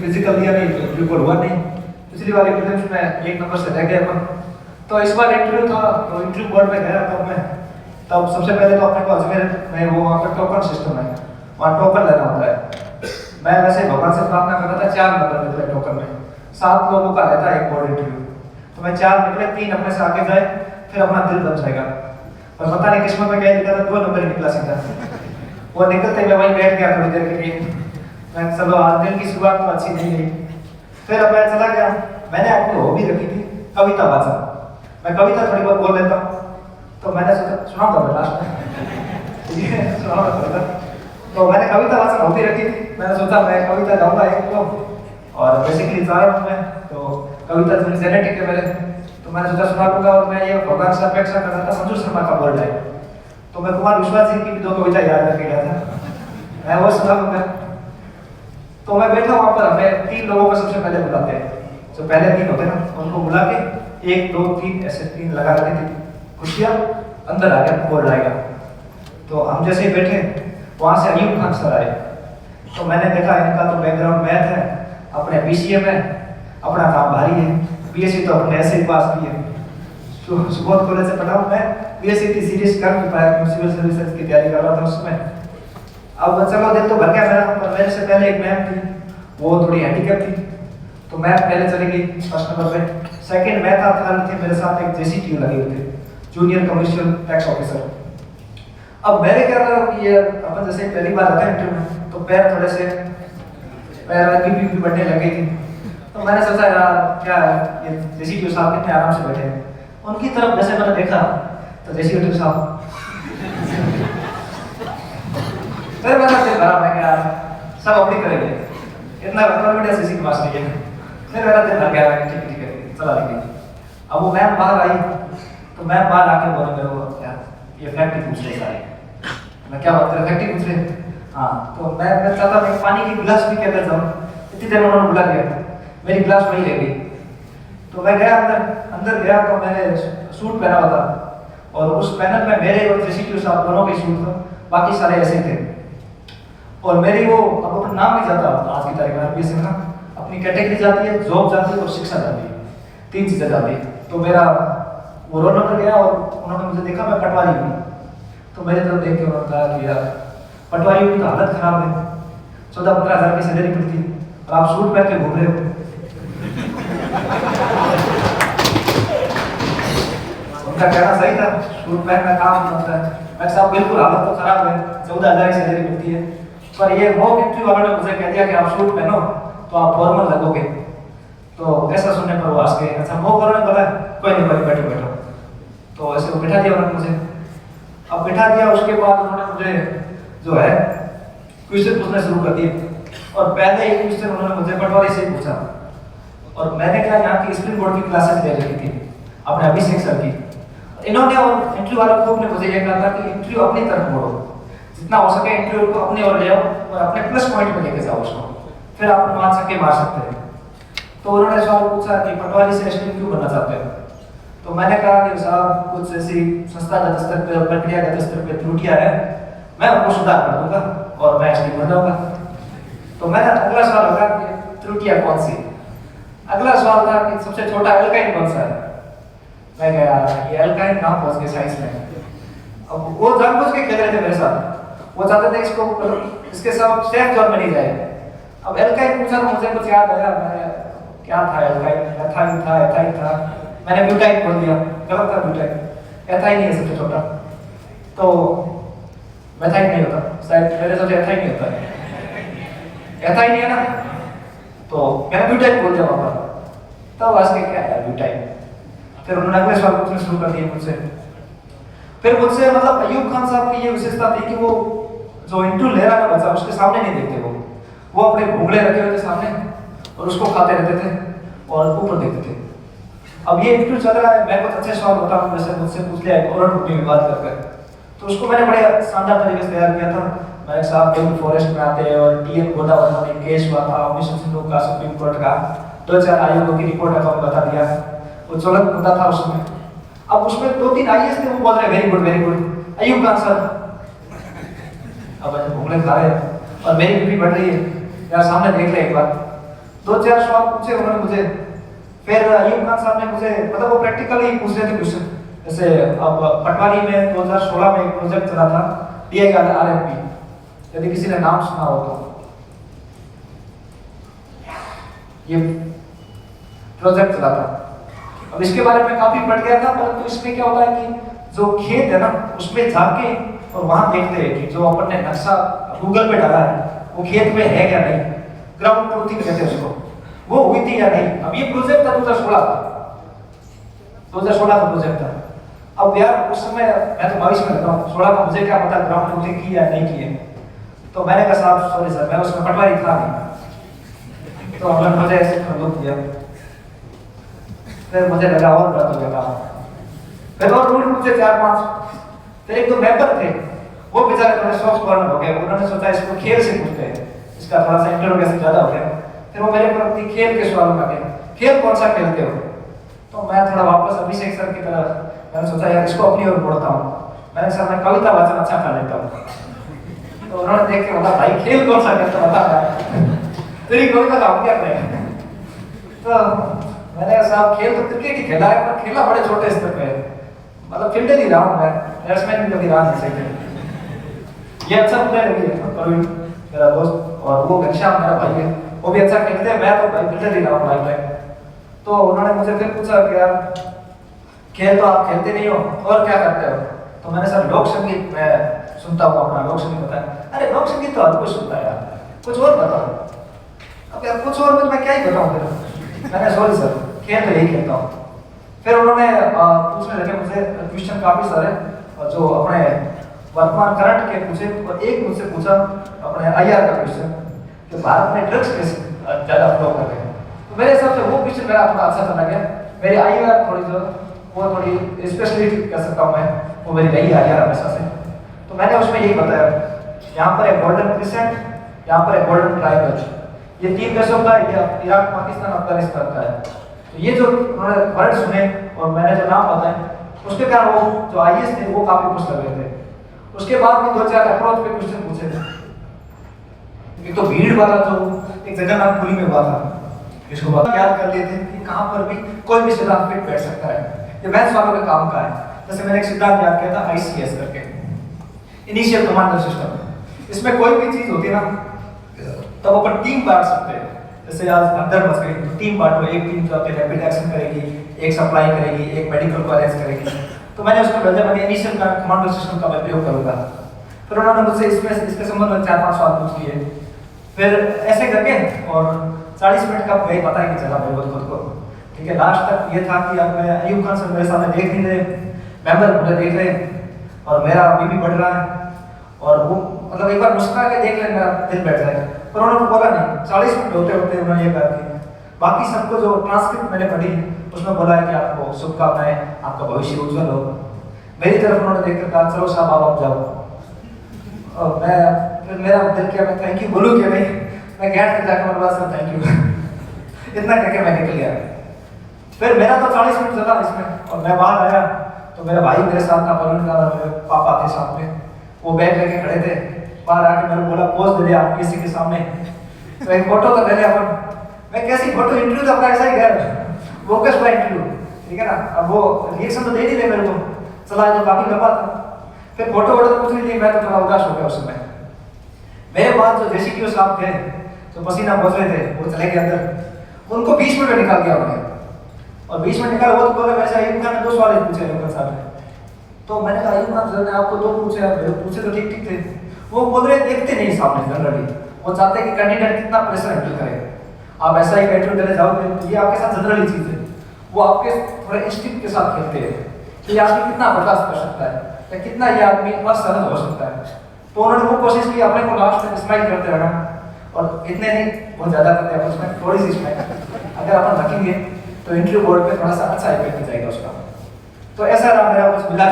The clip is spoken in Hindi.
फिजिकल दिया नहीं तो इंटरव्यू हुआ नहीं। पिछली वाली प्रीलिम्स में 1 नंबर से रह गए अपन। तो इस बार इंटरव्यू था, तो इंटरव्यू बोर्ड में गया तब सबसे पहले तो अपने को अजमेर में वो वहाँ पर टोकन सिस्टम है, वहाँ टोकन लेना होता है। मैं वैसे भगवान से प्रार्थना कर रहा था 4 नंबर मिलते हैं टोकन में, 7 लोगों का रहता है एक बोर्ड इंटरव्यू। तो मैं 4 निकले, 3 अपने से आगे गए, फिर अपना दिल बन जाएगा। और पता नहीं किस्मत में क्या लिखा था, 2 नंबर ही निकला सीधा। वो निकलते मैं वहीं बैठ गया थोड़ी देर के लिए। मैं चलो आज दिन की शुरुआत तो अच्छी नहीं गई। फिर अब मैं चला गया। मैंने अपनी हॉबी रखी थी कविता वाचन, मैं कविता थोड़ी बहुत बोल लेता हूँ। तो मैंने सोचा सुनाऊंगा मैं लास्ट में सुनाऊंगा कविता। तो मैंने कविता वाचन हॉबी रखी थी, मैंने सोचा मैं कविता गाऊंगा एक तो, और बेसिकली चारण में तो कविता थोड़ी जेनेटिक है मेरे, तो मैंने सोचा सुना लूंगा। और मैं ये भगवान से अपेक्षा कर रहा था मंजू शर्मा का बोर्ड है, तो मैं कुमार विश्वास जी की भी 2 कविता याद रख गया था, मैं वो सुना लूंगा। तो मैं बैठा वहां पर, हमें 3 लोगों को सबसे पहले बुलाते हैं, जो पहले 3 होते हैं ना, उनको बुला के 1 2 3 ऐसे 3 लगा रखे थे कुर्सियां, अंदर आ गया बोर्ड आएगा। तो हम जैसे ही बैठे, वहां से अयूब खान सर आए। तो मैंने देखा इनका तो बैकग्राउंड मैथ है, अपने बीसीए में अपना काम भारी है, बीएससी तो अपने ऐसे ही पास किए। तो सुबोध कॉलेज से पढ़ा हूं मैं, बीएससी की सीरीज कर नहीं पाया, सिविल सर्विसेज की तैयारी कर रहा था उसमें। अब चलो दिल तो भर गया मेरा, पर मेरे से पहले एक मैम थी, वो थोड़ी हैंडीकैप थी, तो मैम पहले चली गई फर्स्ट नंबर पे। सेकंड मैं था, थर्ड थे मेरे साथ एक जेसीटीयू लगे हुए थे, जूनियर कमर्शियल टैक्स ऑफिसर। अब मेरे क्या था कि ये अपन जैसे पहली बार आते हैं इंटरव्यू में, तो पैर थोड़े से पैर भी बढ़ने लगी थी। तो मैंने सोचा यार क्या है, ये जेसीटीयू साहब कितने आराम से बैठे हैं। उनकी तरफ जैसे मैंने देखा तो जेसीटीयू साहब फिर मैंने दिल भरा, मैं क्या सब अपनी करेंगे, इतना कॉन्फिडेंस इसी के पास नहीं है। फिर मेरा दिल भर गया, ठीक है चला लेंगे। अब वो मैम बाहर आई, तो मैम बाहर आके बोले मेरे को यार ये फैक्ट पूछ रहे सारे। मैं क्या बात कर रहा, फैक्ट पूछ रहे? हाँ। तो मैं चाहता मैं पानी की गिलास भी कहता जाऊँ, इतनी देर उन्होंने बुला लिया, मेरी गिलास वहीं रह गई। तो मैं गया अंदर गया, तो मैंने सूट पहना हुआ था, और उस पैनल में मेरे और जेसीटीयू साहब दोनों के सूट था, बाकी सारे ऐसे थे। और मेरी वो अब अपना नाम नहीं जाता आज की तारीख में आरबीएस में ना, अपनी कैटेगरी जाती है, जॉब जाती है और शिक्षा जाती है, 3 चीजें जाती है। तो मेरा वो रोल नंबर गया और उन्होंने मुझे देखा मैं पटवारी हूँ, तो मेरे तरफ देख के उन्होंने कहा कि यार पटवारी की तो हालत खराब है, 14-15 हज़ार की सैलरी मिलती है और आप सूट पहन के घूम रहे हो। उनका कहना सही था, सूट पहनना काम होता है। मैं साहब बिल्कुल हालत तो खराब है, 14 हज़ार की सैलरी मिलती है, पर ये मॉक इंटरव्यू वालों ने मुझे कह दिया कि आप सूट पहनो तो आप फॉर्मल लगोगे। तो ऐसा सुनने पर वो हंस गए। अच्छा मॉक वालों ने बोला कोई नहीं बैठो बैठो, तो ऐसे वो बिठा दिया उन्होंने मुझे। अब बिठा दिया, उसके बाद उन्होंने मुझे जो है क्वेश्चन पूछना शुरू कर दिए, और पहले एक क्वेश्चन उन्होंने मुझे पटवारी से पूछा। और मैंने क्या यहाँ की स्प्रिंग बोर्ड की क्लासेस ले रखी थी अपने अभिषेक सर की। इन्होंने और इंटरव्यू वाले ग्रुप ने मुझे ये कहा था कि इंटरव्यू अपनी तरफ मोड़ो, जितना हो सके इंटरव्यू को अपने ओर ले आओ और अपने प्लस पॉइंट में लेके जाओ उसको, फिर आप मान सके मार सकते हैं। तो उन्होंने सवाल पूछा कि पटवारी से एसडीएम क्यों बनना चाहते हैं? तो मैंने कहा कि साहब कुछ ऐसी संस्थागत स्तर पर प्रक्रियागत स्तर पर त्रुटियां हैं, मैं उनको सुधार कर दूंगा और मैं एसडीएम बन जाऊंगा। तो मैंने अगला सवाल होगा कि त्रुटियां कौन सी? अगला सवाल था कि सबसे छोटा एल्काइन कौन सा है? मैं कहा यार ये एल्काइन कहाँ पहुंच गए साइंस में। अब वो जानबूझ के खेल रहे थे मेरे साथ, वो चाहते थे इसको इसके साथ सेफ जोन में नहीं जाए। अब एल्काइन पूछा तो मुझे कुछ याद आया, मैं क्या था एल्काइन, एथाइन था, एथाइन था, मैंने ब्यूटाइन बोल दिया, गलत था ब्यूटाइन, एथाइन ही है सबसे छोटा, तो मेथाइन नहीं होता शायद, मेरे सबसे एथाइन नहीं होता है, एथाइन ही है ना, तो मैंने ब्यूटाइन बोल दिया वहां पर। तब आज के क्या है ब्यूटाइन। फिर उन्होंने अगले सवाल पूछना शुरू कर दिए मुझसे। फिर मुझसे मतलब अयूब खान साहब की ये विशेषता थी कि वो जो इंटरव्यू ले रहा था बच्चा उसके सामने नहीं देखते, वो अपने घूंगड़े रखे हुए थे सामने और उसको खाते रहते थे और ऊपर देखते थे। अब ये इंटरव्यू चल रहा है, मैं कुछ अच्छे सवाल बता रहा हूँ, जैसे मुझसे पूछ लिया कोरोना ग्रुप में बात कर, तो उसको मैंने बड़े शानदार तरीके से तैयार किया था। मैं साहब डेंगू फॉरेस्ट में आते हैं और टीएन गोदा वर्मा में केस हुआ था 1996 का सुप्रीम कोर्ट का, 2000 आयोगों की रिपोर्ट है, तो बता दिया वो ज्वलंत मुद्दा था उसमें। अब उसमें 2-3 आईएएस थे, वो बोल रहे very good Ayub Khan sir. अब मैं घूमने खा रहे और मेरी बीपी बढ़ रही है यार, सामने देख ले एक बार। दो चार सवाल पूछे उन्होंने मुझे। फिर अयूब खान साहब ने मुझे मतलब वो प्रैक्टिकली पूछ रहे थे क्वेश्चन। जैसे अब पटवारी में 2016 में एक प्रोजेक्ट चला था DIRFP, यदि किसी ने नाम सुना हो तो। ये प्रोजेक्ट चला था। अब इसके बारे में काफी पढ़ गया था, परंतु इसमें क्या होता है कि जो खेत है ना उसमें जाके और वहां देखते हैं कि जो अपन ने नक्शा गूगल पे डाला है वो खेत में है क्या नहीं, ग्राउंड ट्रूथिंग कहते हैं उसको, वो हुई थी या नहीं। अब ये प्रोजेक्ट था 2016 का प्रोजेक्ट था। अब यार उस समय मैं तो 22 में रहता हूँ, 16 का मुझे क्या पता ग्राउंड ट्रूथिंग की या नहीं की है। तो मैंने कहा साहब सॉरी सर, मैं उसमें पटवारी था नहीं। तो उन्होंने मुझे ऐसे रोक दिया। फिर मुझे लगा और गलत हो गया काम। फिर और रूल पूछे 4-5। फिर एक दो मेंबर थे, वो बेचारे थोड़े सॉफ्ट कॉर्नर हो गए। उन्होंने सोचा इसको खेल से पूछते हैं, इसका थोड़ा सा इंटरोगेशन ज्यादा हो गया। फिर वो मेरे पर अपनी खेल के सवालों में गए, खेल कौन सा खेलते हो। तो मैं थोड़ा वापस अभिषेक सर की तरह मैंने सोचा यार इसको अपनी ओर मोड़ता हूँ। मैंने सर मैं कविता वाचन अच्छा कर लेता हूँ। तो उन्होंने देख के बोला भाई खेल कौन सा खेलता बता यार, तेरी कविता का हम क्या करें। तो मैंने साहब खेल तो क्रिकेट ही खेला है, पर खेला बड़े छोटे स्तर पे, मतलब फील्डर ही रहा हूँ मैं, बैट्समैन भी कभी रहा नहीं सही। ये अच्छा प्लेयर भी है प्रवीण मेरा दोस्त, और वो घनश्याम मेरा भाई है, वो भी अच्छा खेलते हैं। मैं तो भाई फील्डर ही रहा हूँ लाइफ टाइम। तो उन्होंने मुझे फिर पूछा कि यार खेल तो आप खेलते नहीं हो और क्या करते हो। तो मैंने सर लोक संगीत मैं सुनता हूँ, अपना लोक संगीत बताया। अरे लोक संगीत तो हर कोई सुनता है यार, कुछ और बताओ। अब यार कुछ और मैं क्या ही बताऊँ फिर। मैंने सॉरी सर खेल तो यही खेलता हूँ। फिर उन्होंने पूछने लगे मुझे क्वेश्चन काफी सारे, जो अपने वर्तमान करंट के पूछे, और एक मुझसे पूछा अपने IR का क्वेश्चन कि भारत में ड्रग्स कैसे ज्यादा फ्लो कर रहे हैं। तो मेरे हिसाब से वो क्वेश्चन मेरा थोड़ा अच्छा चला गया। मेरी IR थोड़ी जो वो थोड़ी स्पेशलिटी कह सकता हूँ मैं, वो मेरी रही IR हमेशा से। तो मैंने उसमें यही बताया यहाँ पर एक गोल्डन क्रिसेंट, यहाँ पर एक गोल्डन ट्रायंगल, ये 3 देशों का, ये इराक, पाकिस्तान, अफगानिस्तान का है। तो ये जो उन्होंने वर्ड सुने और मैंने जो नाम बताए, उसके कारण वो जो IAS थे वो काफी खुश लग रहे थे। उसके बाद भी 2-4 अप्रोच पे क्वेश्चन पूछे थे। एक तो भीड़ वाला जो एक जगन्नाथपुरी में हुआ था, इसको बात याद कर लिए थे कि कहाँ पर भी कोई भी सिद्धांत फिट बैठ सकता है। ये मैथ्स वालों के काम का है। जैसे मैंने एक सिद्धांत याद किया था ICS करके, इनिशियल कमांडर सिस्टम। इसमें कोई भी चीज होती है ना तब अपन टीम बांट सकते हैं। जैसे आज अंदर बच गई तो टीम बांटो, एक टीम जो रैपिड एक्शन करेगी, एक सप्लाई करेगी, एक मेडिकल को अरेंज करेगी। तो मैंने उसको भेजा, मैंने इनिशियल कमांडर सिस्टम का मैं प्रयोग करूंगा। फिर उन्होंने मुझसे इसके संबंध में 4-5 सवाल पूछ लिए। फिर ऐसे करके और 40 मिनट का वही पता ही नहीं चला मेरे खुद को। ठीक है, लास्ट तक ये था कि अब मैं अयूब खान सर मेरे सामने देख नहीं रहे, मेंबर मुझे देख रहे, और मेरा बीपी बढ़ रहा है, और वो मतलब एक बार मुस्कुरा के देख ले मेरा दिल बैठ जाए। पर उन्होंने बोला नहीं। 40 मिनट होते होते उन्होंने ये कहा कि बाकी सबको जो ट्रांसक्रिप्ट मैंने पढ़ी उसमें बोला है कि आपको शुभकामनाएं, आपका भविष्य उज्जवल हो। मेरी तरफ उन्होंने देखकर कहा चलो साहब आप जाओ। और मैं फिर मेरा दिल किया मैं थैंक यू बोलूँ कि नहीं, मैं गेट पे जाकर बोला सर थैंक यू। इतना करके मैं निकल गया। फिर मेरा तो 40 मिनट चला इसमें, और मैं बाहर आया तो मेरा भाई मेरे साथ था, प्रवीण का, मेरे पापा थे साथ में, वो बैग लेके खड़े थे। बाहर आके मैंने बोला पोज दे दिया आप किसी के सामने, तो एक फोटो तो ले लिया अपन। मैं कैसी फोटो, इंटरव्यू तो अपना ऐसा ही गया, फोकस पर इंटरव्यू, ठीक है ना। अब वो रिएक्शन तो दे नहीं रहे मेरे को, चला तो काफी लंबा था। फिर फोटो वोटो तो कुछ नहीं ली, मैं तो थोड़ा उदास हो गया उस समय। मेरे बाद जो JCTO साहब थे जो पसीना पोंछ रहे थे, वो चले गए अंदर, उनको 20 मिनट में निकाल दिया उन्होंने। और 20 मिनट निकाल वो तो बोले वैसे अयूब खान ने 2 सवाल पूछे अयूब खान साहब ने। तो मैंने कहा अयूब खान सर ने आपको 2 पूछे, मेरे पूछे तो ठीक ठीक थे। वो बोल रहे देखते नहीं सामने जनरली, वो चाहते हैं कि कैंडिडेट कितना प्रेशर हैंडल करे। आप ऐसा ही इंटरव्यू देने जाओगे तो ये आपके साथ जनरली चीज है, वो आपके थोड़े इंस्टिंक्ट के साथ खेलते हैं कि ये आदमी कितना बर्दाश्त कर सकता है या कितना ये आदमी असहज हो सकता है। तो उन्होंने वो कोशिश की अपने को लास्ट तक स्माइल करते रहना, और इतने नहीं बहुत ज्यादा करते हैं उसमें थोड़ी सी स्माइल अगर अपन रखेंगे तो इंटरव्यू बोर्ड पे थोड़ा सा अच्छा इफेक्ट जाएगा उसका। तो ऐसा रहा मेरा कुछ मिला